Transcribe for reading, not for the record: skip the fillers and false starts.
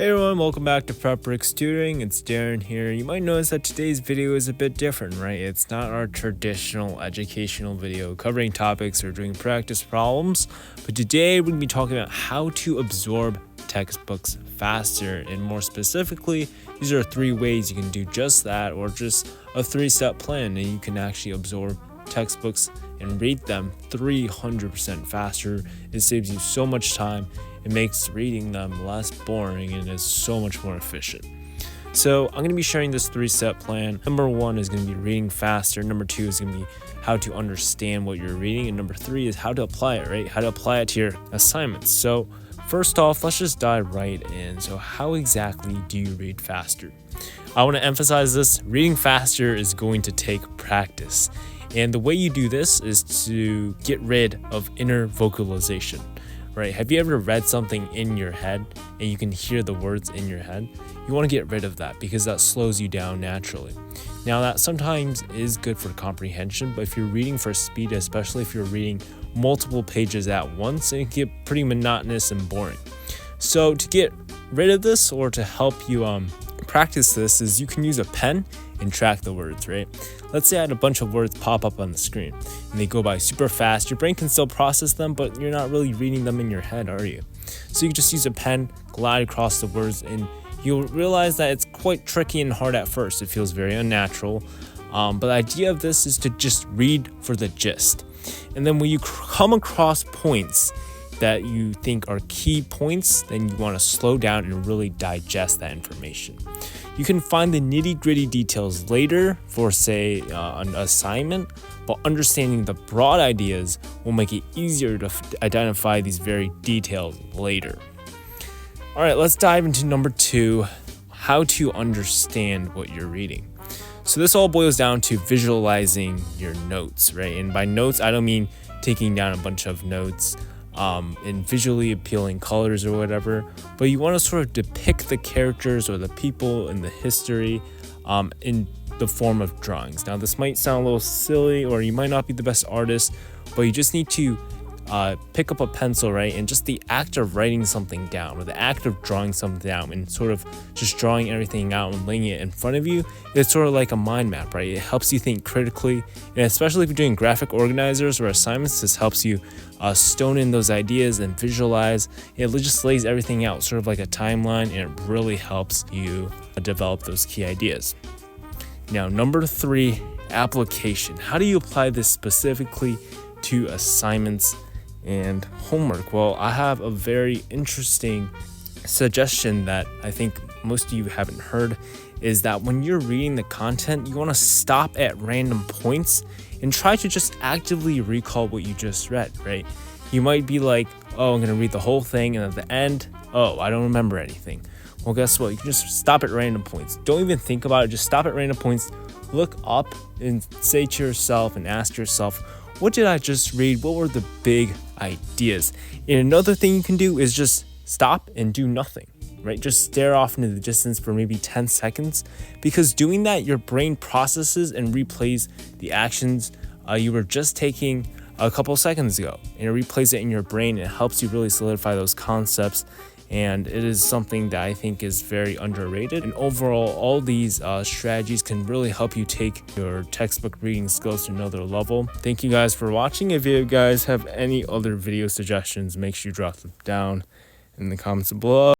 Hey everyone, welcome back to PrepRick's Tutoring. It's Darren here. You might notice that today's video is a bit different, right? It's not our traditional educational video covering topics or doing practice problems, but today we're going to be talking about how to absorb textbooks faster, and more specifically, these are 3 ways you can do just that, or just a 3-step plan, and you can actually absorb textbooks and read them 300% faster. It saves you so much time. It makes reading them less boring and is so much more efficient. So I'm going to be sharing this 3-step plan. Number 1 is going to be reading faster. Number 2 is going to be how to understand what you're reading. And number 3 is how to apply it, right? How to apply it to your assignments. So first off, let's just dive right in. So how exactly do you read faster? I want to emphasize this. Reading faster is going to take practice. And the way you do this is to get rid of inner vocalization. Right? Have you ever read something in your head and you can hear the words in your head? You want to get rid of that because that slows you down naturally. Now that sometimes is good for comprehension, but if you're reading for speed, especially if you're reading multiple pages at once, it can get pretty monotonous and boring. So to get rid of this, or to help you practice this, is you can use a pen and track the words, right? Let's say I had a bunch of words pop up on the screen and they go by super fast. Your brain can still process them, but you're not really reading them in your head, are you? So you can just use a pen, glide across the words, and you'll realize that it's quite tricky and hard at first. It feels very unnatural. But the idea of this is to just read for the gist. And then when you come across points that you think are key points, then you want to slow down and really digest that information. You can find the nitty-gritty details later for, say, an assignment, but understanding the broad ideas will make it easier to identify these very details later. All right, let's dive into number 2, how to understand what you're reading. So this all boils down to visualizing your notes, right? And by notes, I don't mean taking down a bunch of notes in visually appealing colors or whatever, but you want to sort of depict the characters or the people and the history in the form of drawings. Now this might sound a little silly, or you might not be the best artist, but you just need to pick up a pencil, right? And just the act of writing something down, or the act of drawing something down, and sort of just drawing everything out and laying it in front of you, it's sort of like a mind map, right? It helps you think critically, and especially if you're doing graphic organizers or assignments, this helps you stone in those ideas and visualize. It just lays everything out, sort of like a timeline, and it really helps you develop those key ideas. Now, number 3, application. How do you apply this specifically to assignments and homework? Well, I have a very interesting suggestion that I think most of you haven't heard, is that when you're reading the content, you want to stop at random points and try to just actively recall what you just read, right? You might be like, oh, I'm going to read the whole thing, and at the end, oh, I don't remember anything. Well, guess what? You can just stop at random points. Don't even think about it. Just stop at random points. Look up and say to yourself and ask yourself, what did I just read? What were the big ideas? And another thing you can do is just stop and do nothing, right? Just stare off into the distance for maybe 10 seconds, because doing that, your brain processes and replays the actions you were just taking a couple seconds ago, and it replays it in your brain, and it helps you really solidify those concepts. And it is something that I think is very underrated. And overall, all these strategies can really help you take your textbook reading skills to another level. Thank you guys for watching. If you guys have any other video suggestions, make sure you drop them down in the comments below.